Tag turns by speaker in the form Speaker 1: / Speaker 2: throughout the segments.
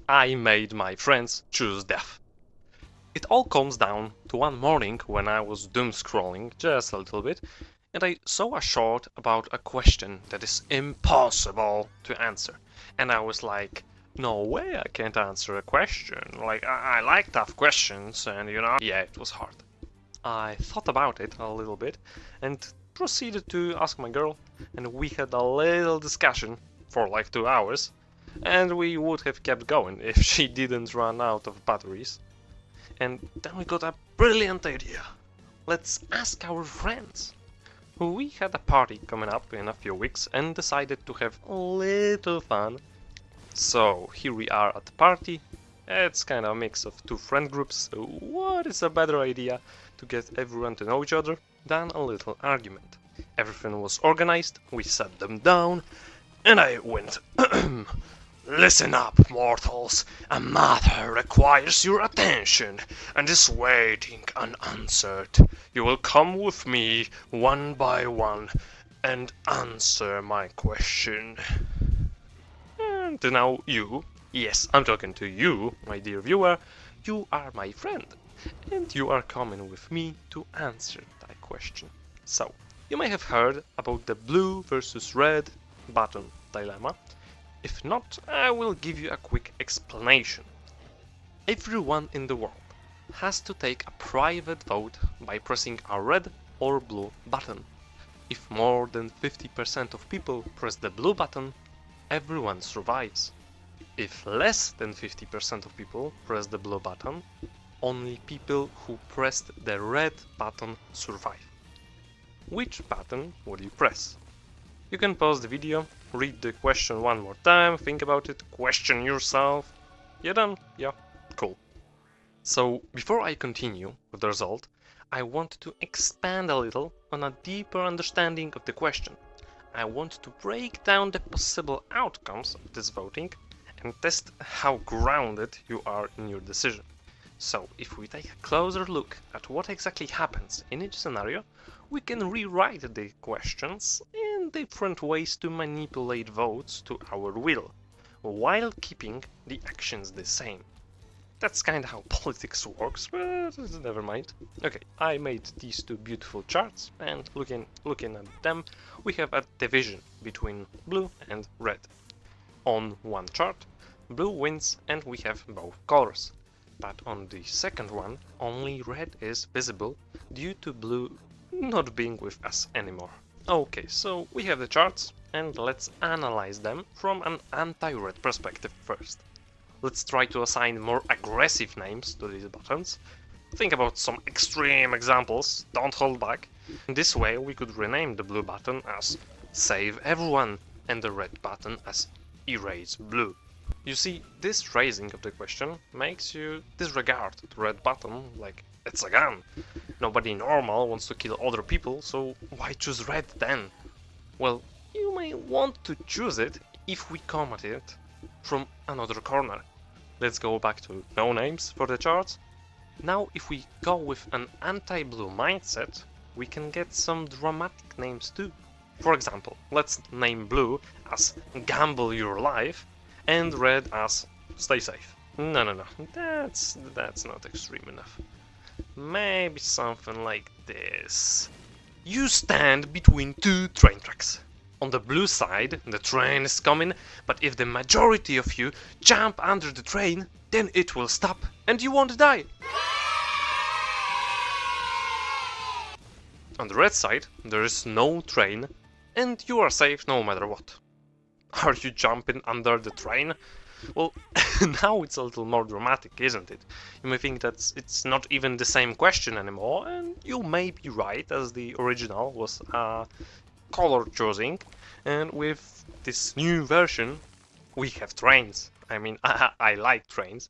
Speaker 1: I made my friends choose death. It all comes down to one morning when I was doom scrolling just a little bit and I saw a short about a question that is impossible to answer. And I was like, no way I can't answer a question. Like, I like tough questions and yeah, it was hard. I thought about it a little bit and proceeded to ask my girl, and we had a little discussion for like 2 hours, and we would have kept going if she didn't run out of batteries. And then we got a brilliant idea. Let's ask our friends. We had a party coming up in a few weeks and decided to have a little fun. So here we are at the party. It's kind of a mix of two friend groups, so what is a better idea to get everyone to know each other than a little argument? Everything was organized, we sat them down, and I went, listen up, mortals, a matter requires your attention and is waiting unanswered. You will come with me one by one and answer my question. And now you, yes, I'm talking to you, my dear viewer, you are my friend, and you are coming with me to answer that question. So, you may have heard about the blue versus red button dilemma. If not, I will give you a quick explanation. Everyone in the world has to take a private vote by pressing a red or blue button. If more than 50% of people press the blue button, everyone survives. If less than 50% of people press the blue button, only people who pressed the red button survive. Which button will you press? You can pause the video, read the question one more time, think about it, question yourself. You done? Yeah, cool. So before I continue with the result, I want to expand a little on a deeper understanding of the question. I want to break down the possible outcomes of this voting and test how grounded you are in your decision. So, if we take a closer look at what exactly happens in each scenario, we can rewrite the questions in different ways to manipulate votes to our will, while keeping the actions the same. That's kinda how politics works, but never mind. Okay, I made these two beautiful charts, and looking at them, we have a division between blue and red. On one chart, blue wins and we have both colors. But on the second one, only red is visible due to blue not being with us anymore. Okay, so we have the charts, and let's analyze them from an anti-red perspective first. Let's try to assign more aggressive names to these buttons. Think about some extreme examples, don't hold back. In this way we could rename the blue button as Save Everyone and the red button as Erase Blue. You see, this raising of the question makes you disregard the red button like it's a gun. Nobody normal wants to kill other people, so why choose red then? Well, you may want to choose it if we come at it from another corner. Let's go back to no names for the charts. Now if we go with an anti-blue mindset, we can get some dramatic names too. For example, let's name blue as Gamble Your Life and red as Stay Safe. No, that's not extreme enough. Maybe something like this. You stand between two train tracks. On the blue side, the train is coming, but if the majority of you jump under the train, then it will stop and you won't die. On the red side, there is no train and you are safe no matter what. Are you jumping under the train? Well, now it's a little more dramatic, isn't it? You may think that it's not even the same question anymore, and you may be right, as the original was color choosing, and with this new version we have trains. I mean, I like trains,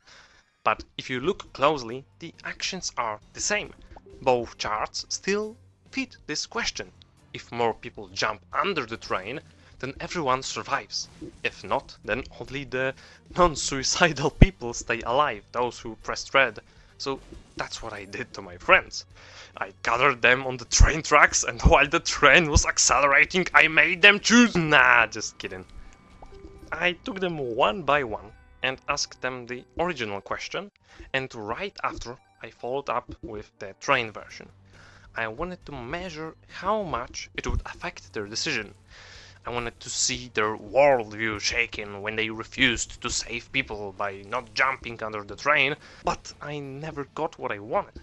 Speaker 1: but if you look closely, the actions are the same. Both charts still fit this question. If more people jump under the train, then everyone survives. If not, then only the non-suicidal people stay alive, those who pressed red. So that's what I did to my friends. I gathered them on the train tracks, and while the train was accelerating, I made them choose. Nah, just kidding. I took them one by one, and asked them the original question, and right after I followed up with the train version. I wanted to measure how much it would affect their decision. I wanted to see their worldview shaken when they refused to save people by not jumping under the train, but I never got what I wanted,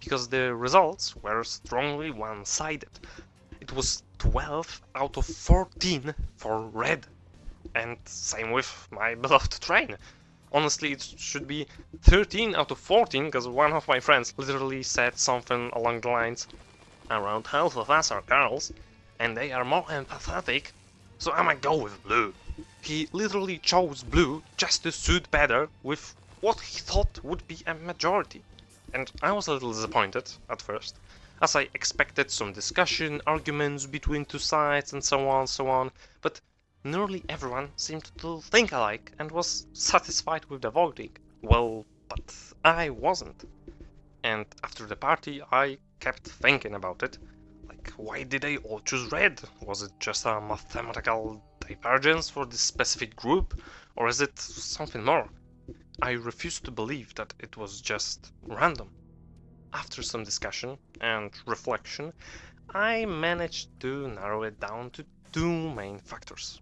Speaker 1: because the results were strongly one-sided. It was 12 out of 14 for red, and same with my beloved train. Honestly, it should be 13 out of 14, because one of my friends literally said something along the lines, around half of us are girls, and they are more empathetic, so I might go with blue. He literally chose blue just to suit better with what he thought would be a majority. And I was a little disappointed at first, as I expected some discussion, arguments between two sides and so on, but nearly everyone seemed to think alike and was satisfied with the voting. Well, but I wasn't. And after the party, I kept thinking about it. Like, why did they all choose red? Was it just a mathematical divergence for this specific group? Or is it something more? I refused to believe that it was just random. After some discussion and reflection, I managed to narrow it down to two main factors.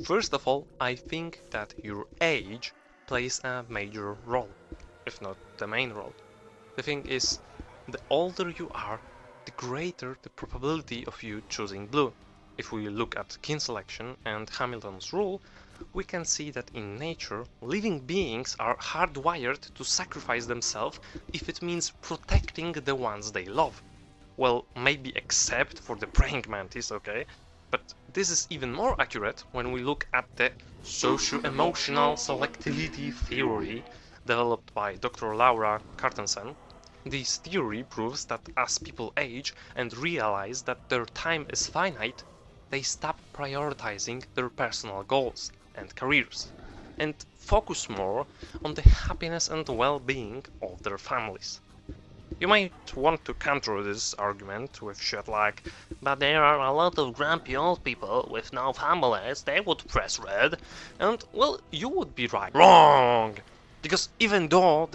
Speaker 1: First of all, I think that your age plays a major role, if not the main role. The thing is, the older you are, the greater the probability of you choosing blue. If we look at kin selection and Hamilton's rule, we can see that in nature, living beings are hardwired to sacrifice themselves if it means protecting the ones they love. Well, maybe except for the praying mantis, okay? But this is even more accurate when we look at the socio-emotional selectivity theory developed by Dr. Laura Carstensen. This theory proves that as people age and realize that their time is finite, they stop prioritizing their personal goals and careers, and focus more on the happiness and well-being of their families. You might want to counter this argument with shit like, but there are a lot of grumpy old people with no families, they would press red, and well, you would be right. Wrong! Because even though,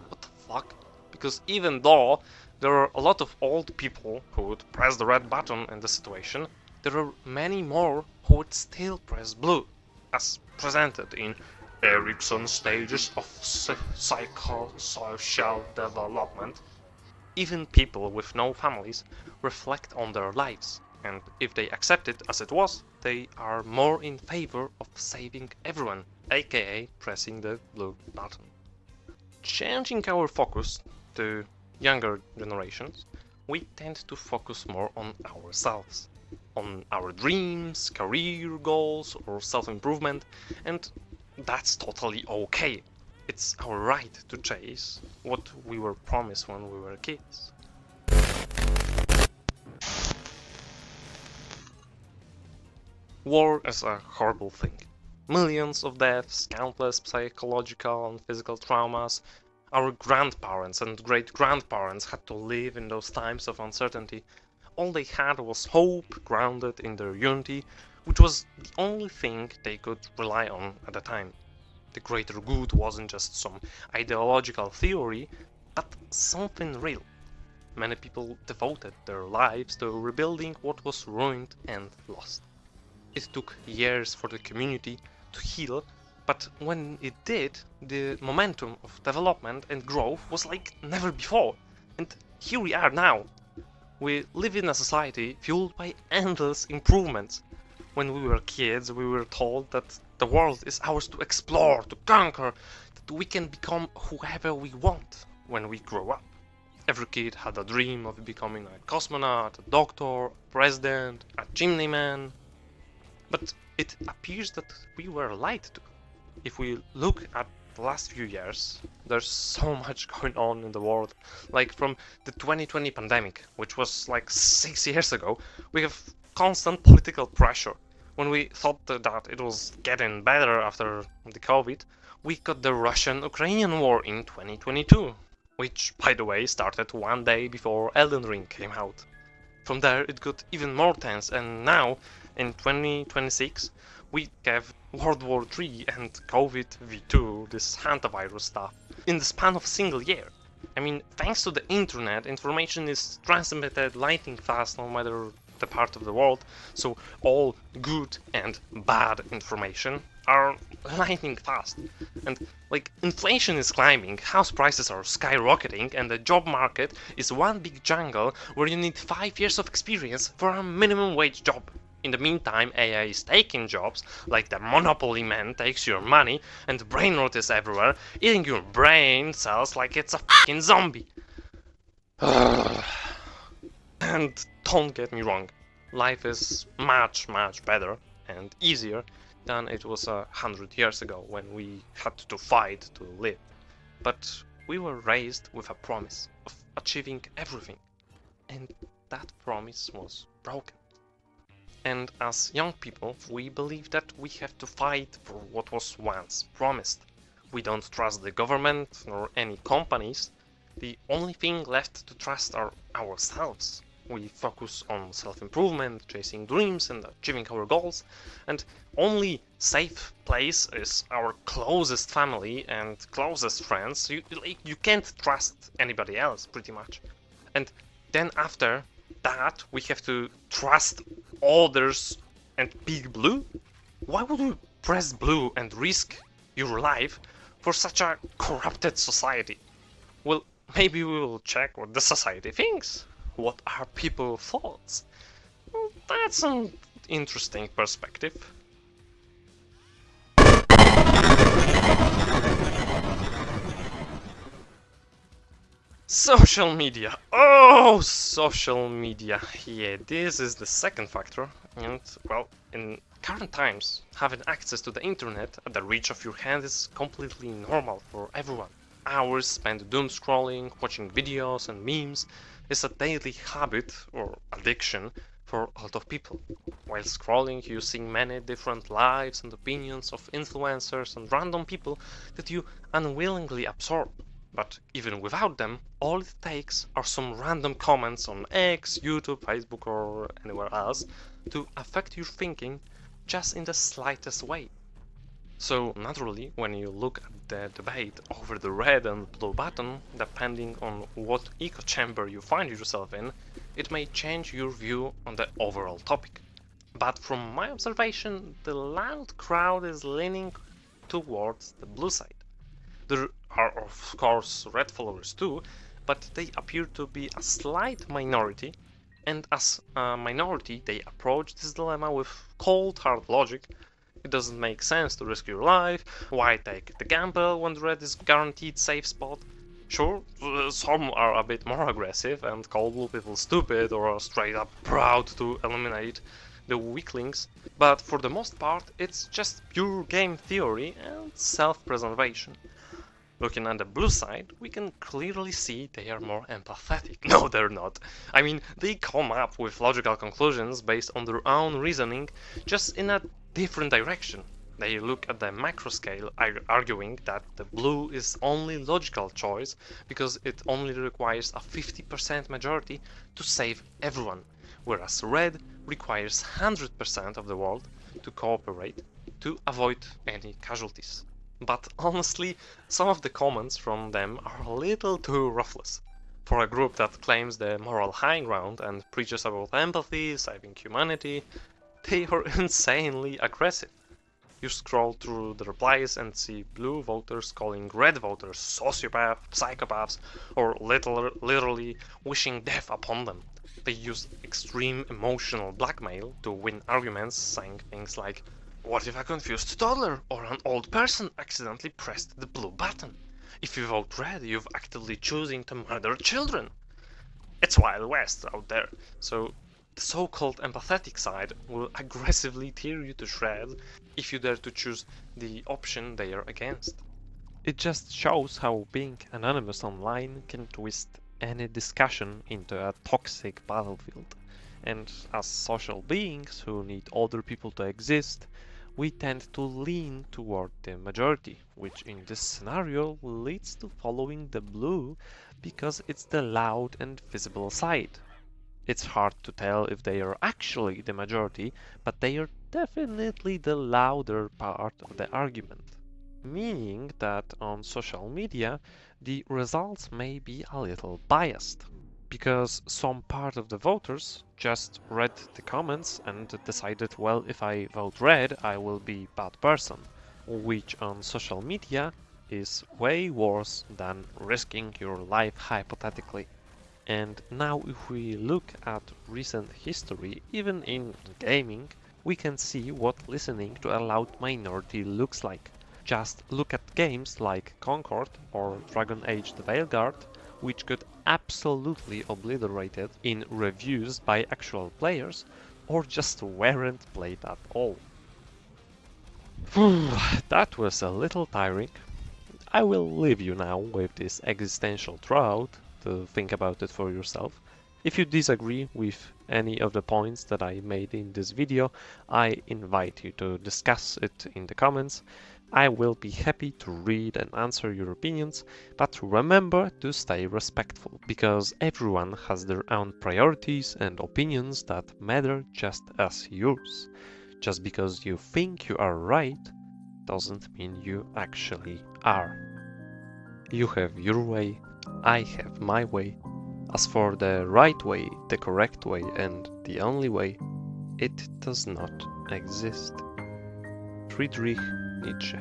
Speaker 1: what the fuck? Because even though there are a lot of old people who would press the red button in this situation, there are many more who would still press blue, as presented in Erikson's stages of psychosocial development. Even people with no families reflect on their lives, and if they accept it as it was, they are more in favor of saving everyone, aka pressing the blue button. Changing our focus to younger generations, we tend to focus more on ourselves, on our dreams, career goals, or self-improvement, and that's totally okay. It's our right to chase what we were promised when we were kids. War is a horrible thing. Millions of deaths, countless psychological and physical traumas. Our grandparents and great-grandparents had to live in those times of uncertainty. All they had was hope grounded in their unity, which was the only thing they could rely on at the time. The greater good wasn't just some ideological theory, but something real. Many people devoted their lives to rebuilding what was ruined and lost. It took years for the community to heal, but when it did, the momentum of development and growth was like never before. And here we are now. We live in a society fueled by endless improvements. When we were kids, we were told that the world is ours to explore, to conquer, that we can become whoever we want when we grow up. Every kid had a dream of becoming a cosmonaut, a doctor, a president, a chimney man. But it appears that we were lied to. If we look at the last few years, there's so much going on in the world. Like from the 2020 pandemic, which was like 6 years ago, we have constant political pressure. When we thought that it was getting better after the COVID, we got the Russian-Ukrainian war in 2022, which, by the way, started one day before Elden Ring came out. From there it got even more tense, and now, in 2026, We have World War III and COVID V2, this hantavirus stuff, in the span of a single year. I mean, thanks to the internet, information is transmitted lightning fast no matter the part of the world, so all good and bad information are lightning fast. And like, inflation is climbing, house prices are skyrocketing, and the job market is one big jungle where you need 5 years of experience for a minimum wage job. In the meantime, AI is taking jobs, like the Monopoly man takes your money, and brain rot is everywhere, eating your brain cells like it's a fucking zombie. And don't get me wrong, life is much better and easier than it was 100 years ago when we had to fight to live. But we were raised with a promise of achieving everything, and that promise was broken. And as young people, we believe that we have to fight for what was once promised. We don't trust the government nor any companies. The only thing left to trust are ourselves. We focus on self-improvement, chasing dreams and achieving our goals, and only safe place is our closest family and closest friends. You can't trust anybody else, pretty much. And then after that, we have to trust others and Big Blue? Why would you press blue and risk your life for such a corrupted society? Well, maybe we will check what the society thinks. What are people's thoughts? Well, that's an interesting perspective. Social media. Oh, social media. Yeah, this is the second factor. And, well, in current times, having access to the internet at the reach of your hand is completely normal for everyone. Hours spent doom scrolling, watching videos and memes is a daily habit or addiction for a lot of people. While scrolling, you see many different lives and opinions of influencers and random people that you unwillingly absorb. But even without them, all it takes are some random comments on X, YouTube, Facebook, or anywhere else to affect your thinking just in the slightest way. So naturally, when you look at the debate over the red and blue button, depending on what echo chamber you find yourself in, it may change your view on the overall topic. But from my observation, the loud crowd is leaning towards the blue side. There are of course red followers too, but they appear to be a slight minority, and as a minority they approach this dilemma with cold hard logic. It doesn't make sense to risk your life. Why take the gamble when the red is guaranteed safe spot? Sure, some are a bit more aggressive and call blue people stupid or are straight up proud to eliminate the weaklings, but for the most part it's just pure game theory and self-preservation. Looking at the blue side, we can clearly see they are more empathetic. No, they're not. I mean, they come up with logical conclusions based on their own reasoning, just in a different direction. They look at the macro scale, arguing that the blue is only logical choice because it only requires a 50% majority to save everyone, whereas red requires 100% of the world to cooperate to avoid any casualties. But honestly, some of the comments from them are a little too ruthless. For a group that claims the moral high ground and preaches about empathy, saving humanity, they are insanely aggressive. You scroll through the replies and see blue voters calling red voters sociopaths, psychopaths, or literally wishing death upon them. They use extreme emotional blackmail to win arguments, saying things like, "What if a confused toddler or an old person accidentally pressed the blue button? If you vote red, you've actively choosing to murder children." It's Wild West out there, so the so-called empathetic side will aggressively tear you to shreds if you dare to choose the option they are against. It just shows how being anonymous online can twist any discussion into a toxic battlefield. And as social beings who need other people to exist, we tend to lean toward the majority, which in this scenario leads to following the blue because it's the loud and visible side. It's hard to tell if they are actually the majority, but they are
Speaker 2: definitely the louder part of the argument, meaning that on social media the results may be a little biased because some part of the voters just read the comments and decided, well, if I vote red, I will be bad person, which on social media is way worse than risking your life hypothetically. And now if we look at recent history, even in gaming, we can see what listening to a loud minority looks like. Just look at games like Concord or Dragon Age the Veilguard, which got absolutely obliterated in reviews by actual players, or just weren't played at all. That was a little tiring. I will leave you now with this existential thought to think about it for yourself. If you disagree with any of the points that I made in this video, I invite you to discuss it in the comments. I will be happy to read and answer your opinions, but remember to stay respectful, because everyone has their own priorities and opinions that matter just as yours. Just because you think you are right doesn't mean you actually are. You have your way, I have my way. As for the right way, the correct way, and the only way, it does not exist. Friedrich Nietzsche.